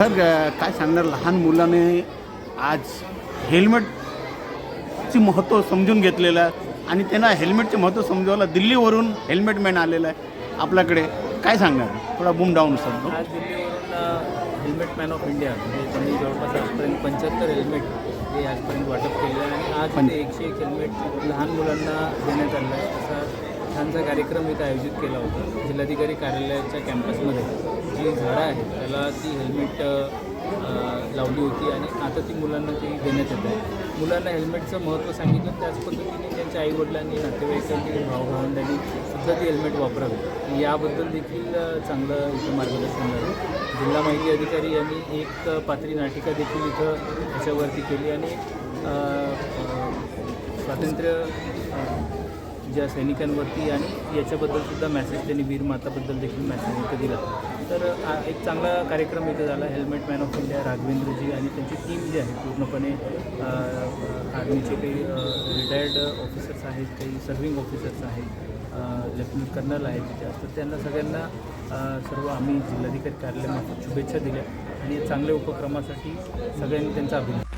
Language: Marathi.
तर काय सांगणार, लहान मुलाने आज हेल्मेटची महत्त्व समजून घेतलेलं आहे आणि त्यांना हेल्मेटचे महत्त्व समजावलं. दिल्लीवरून हेल्मेट मॅन आलेला आहे आपल्याकडे. काय सांगणार, थोडा बूम डाऊन सर. आज दिल्लीवरून हेल्मेट मॅन ऑफ इंडिया म्हणजे त्यांनी जवळपास आजपर्यंत 75 हेल्मेट हे आजपर्यंत वाटप केलं आहे आणि आज ते 101 हेल्मेट लहान मुलांना देण्यात आलं आहे. असा छानसा कार्यक्रम इथं आयोजित केला होता. जिल्हाधिकारी कार्यालयाच्या कॅम्पसमध्ये जी झाडं आहेत त्याला ती हेल्मेट लावली होती आणि आता ती मुलांना ती देण्यात येत आहे. मुलांना हेल्मेटचं महत्त्व सांगितलं, त्याच पद्धतीने त्यांच्या आईवडिलांनी, नातेवाईकांनी, भावभावंडांनी सुद्धा ती हेल्मेट वापरावे याबद्दल देखील चांगलं इथं मार्गदर्शन झालं. जिल्हा माहिती अधिकारी यांनी एक पात्री नाटिका देखील इथं याच्यावरती केली आणि स्वातंत्र्य ज्या सैनिकांवरती आणि याच्याबद्दलसुद्धा मॅसेज त्यांनी वीर माताबद्दल देखील मॅसेज इथं दिला. तर एक चांगला कार्यक्रम इथं झाला. हेल्मेट मॅन ऑफ इंडिया राघवेंद्रजी आणि त्यांची टीम जी आहे पूर्णपणे आर्मीचे काही रिटायर्ड ऑफिसर्स आहेत, काही सर्विंग ऑफिसर्स आहेत, लेफ्टनंट कर्नल आहेत तिथे. तर त्यांना सगळ्यांना सर्व आम्ही जिल्हाधिकारी कार्यालयामार्फत शुभेच्छा दिल्या आणि या चांगल्या उपक्रमासाठी सगळ्यांनी त्यांचा अभिनंदन.